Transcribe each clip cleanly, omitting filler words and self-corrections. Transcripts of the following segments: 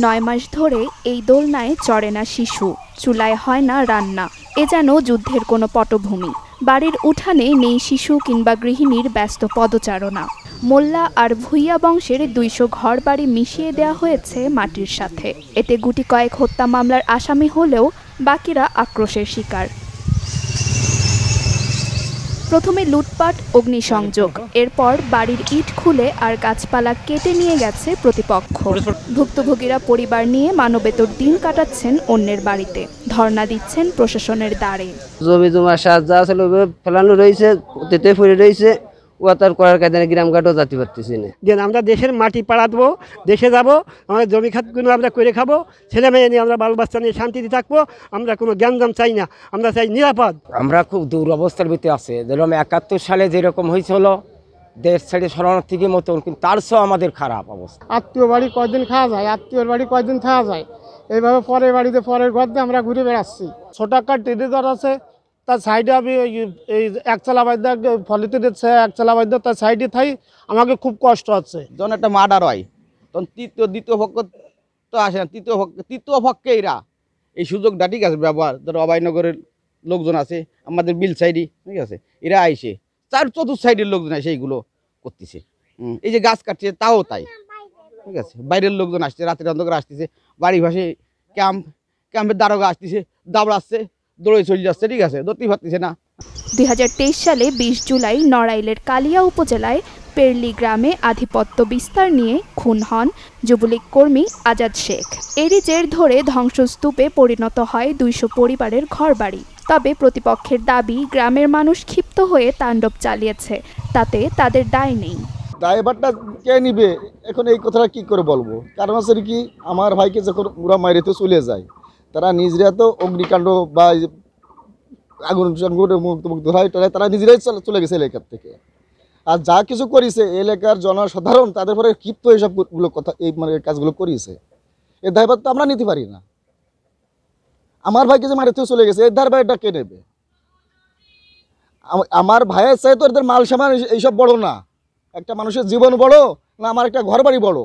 9 মাস ধরে এই দোলনায় চড়ে না শিশু, চুলায় হয় না রান্না। এ যেন যুদ্ধের কোনো পটভূমি। বাড়ির উঠানে নেই শিশু কিংবা গৃহিণীর ব্যস্ত পদচারণা। মোল্লা আর ভুইয়া বংশের 200 ঘরবাড়ি মিশিয়ে দেয়া হয়েছে মাটির সাথে। এতে গুটি কয়েক হত্যা মামলার আসামি হলেও বাকিরা আক্রোশের শিকার। প্রথমে লুটপাট, অগ্নিসংযোগ, এরপর বাড়ির ইট খুলে আর গাছপালা কেটে নিয়ে গেছে প্রতিপক্ষ। ভুক্তভোগীরা পরিবার নিয়ে মানবেতর দিন কাটাচ্ছেন অন্যের বাড়িতে, ধর্ণা দিচ্ছেন প্রশাসনের দ্বারে। জমি জমা সাহায্য আসলে ফেলানো রয়েছে, অতীতে পড়ে রয়েছে, ও তার করার কাজে গ্রাম ঘাটও যাতে পারতেছি না। যে আমরা দেশের মাটি পাড়া দেবো, দেশে যাবো, আমরা জমি খাতগুলো আমরা করে খাবো, ছেলে মেয়ে নিয়ে আমরা বাল বাচ্চা নিয়ে শান্তিতে থাকবো। আমরা কোনো জ্ঞানজাম চাই না, আমরা চাই নিরাপদ। আমরা খুব দুরবস্থার ভিতরে আছে, যেরকম 71 সালে যেরকম হয়েছিল দেশ ছেড়ে শরণার্থীর মতন, কিন্তু তার চেয়েও আমাদের খারাপ অবস্থা। আত্মীয় বাড়ি কয়দিন খাওয়া যায়, আত্মীয়র বাড়ি কয়দিন খাওয়া যায়, এইভাবে পরের বাড়িতে পরের ঘর দিয়ে আমরা ঘুরে বেড়াচ্ছি। ছোট একটা টেরিদর আছে, তার সাইডে আমি এই একচালা বাদ্যা ফলিতে দিচ্ছে, একচালা বাদ্যা তার সাইডে থাই, আমাকে খুব কষ্ট হচ্ছে। যখন একটা মার্ডার হয় তখন দ্বিতীয় পক্ষ তো আসে না, তৃতীয় পক্ষে এরা এই সুযোগটা ঠিক আছে ব্যবহার, ধরো অভয়নগরের লোকজন আছে, আমাদের বিল সাইডি ঠিক আছে, এরা আইসে চতুর্থ সাইডের লোকজন আসে এইগুলো করতেছে। এই যে গাছ কাটছে তাও তাই, ঠিক আছে, বাইরের লোকজন আসছে, রাতের অন্ধকার আসতেছে, বাড়ি ভাসে ক্যাম্পের দারোগা আসতেছে, দাবড়াচ্ছে, দৌড়ে চলে যাচ্ছে, ঠিক আছে, ধরতেই পারতেছে না। 2023 সালে 20 জুলাই নড়াইলের কালিয়া উপজেলায় পেরলি গ্রামে আধিপত্য বিস্তার নিয়ে খুন হন যুবলীগ কর্মী আজাদ শেখ। এরই জের ধরে ধ্বংসস্তূপে পরিণত হয় 200 পরিবারের ঘরবাড়ি। তবে প্রতিপক্ষের দাবি, গ্রামের মানুষ ক্ষিপ্ত হয়ে তাণ্ডব চালিয়েছে, তাতে তাদের দায় নেই। দায়ভারটা কে নিবে এখন এই কথাটা কি করে বলবো? কারণ হচ্ছে কি, আমার ভাইকে যখন ওরা মাইরেতে চলে যায়, তারা নিজেরা তো অগ্নিকাণ্ড বা আগুন মুক্ত হয়, তারা নিজেরাই চলে গেছে এলাকার থেকে। আর যা কিছু করেছে এলাকার জনসাধারণ তাদের পরে ক্ষিপ্ত এইসবগুলো কথা, এই মানে কাজগুলো করিয়েছে, এর দায়ভার তো আমরা নিতে পারি না। আমার ভাইকে যে মারিতেও চলে গেছে, এর দায়ভারটা কে নেবে? আমার ভাইয়ের চাই তো এদের মাল সামান এইসব বড় না, একটা মানুষের জীবন বড় না আমার একটা ঘর বাড়ি বড়?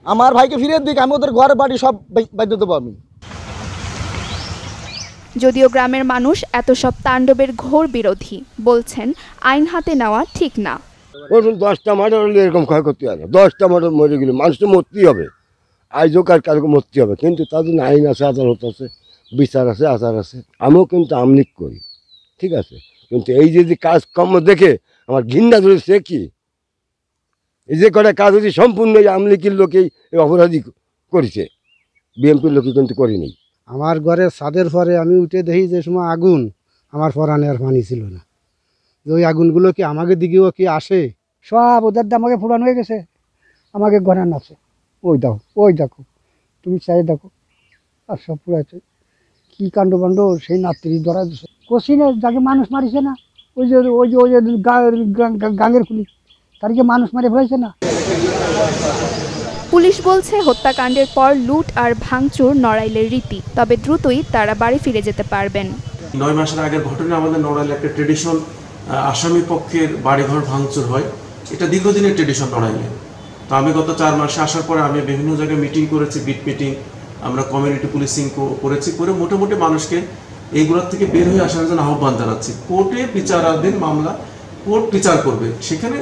আমার ভাইকে ফিরিয়ে দিক, আমি ওদের ঘর বাড়ি সব বাইরে দেবো আমি। যদিও গ্রামের মানুষ এত সব তাণ্ডবের ঘোর বিরোধী, বলছেন আইন হাতে নেওয়া ঠিক না। 10টা মার্ডার হলে এরকম ক্ষয়ক্ষতি হয় না, 10টা মার্ডার মরে গেলে মানুষ তো মরতেই হবে, আইজও কালকে মরতে হবে, কিন্তু তাদের আইন আছে, আদালত আছে, বিচার আছে, আচার আছে। আমিও কিন্তু আমলিক করি, ঠিক আছে, কিন্তু এই যে কাজকর্ম দেখে আমার ঘৃণা ধরেছে। কি এই যে কটা কাজ হচ্ছে সম্পূর্ণ আমলিকের লোকেই অপরাধী করেছে, বিএনপির লোকে কিন্তু করিনি। আমার ঘরে ছাদের পরে আমি উঠে দেখি যে সময় আগুন, আমার পরানে আর পানি ছিল না। ওই আগুনগুলো কি আমাকে দিকেও কি আসে? সব ওদের আমাকে পুরানো হয়ে গেছে, আমাকে ঘরে নাচে, ওই দেখো তুমি চাই দেখো, আর সব পুরাছে। কি কাণ্ড বাণ্ড, সেই নাত্রি ধরা দিচ্ছে কোশিনে, যাকে মানুষ মারিছে না, ওই যে গাঙের খুলি, তারিখে মানুষ মারি ফেলাইছে না। পুলিশ বলছে হত্যাকাণ্ডের পর লুট আর ভাঙচুর নড়াইলের রীতি, তবে দ্রুতই তারা বাড়ি ফিরে যেতে পারবেন। 9 মাসের আগের ঘটনা আমাদের নড়াইলে একটা ট্রেডিশন, আসামি পক্ষের বাড়িঘর ভাঙচুর হয়, এটা দীর্ঘদিনের ট্রেডিশন নড়াইলে। তো আমি গত 4 মাসে আসার পরে আমি বিভিন্ন জায়গায় মিটিং করেছি, বিট মিটিং, আমরা কমিউনিটি পুলিশিং করেছি, করে মোটামুটি মানুষকে এইগুলোর থেকে বের হয়ে আসার জন্য আহ্বান জানাচ্ছি। কোর্টে বিচারাধীন মামলা কোর্ট বিচার করবে, সেখানে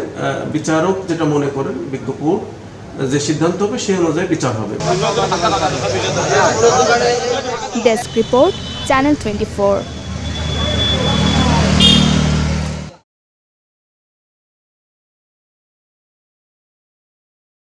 বিচারক যেটা মনে করেন, বিজ্ঞ কোর্ট যে সিদ্ধান্ত হবে সেই অনুযায়ী বিচার হবে। Desk report, channel 24।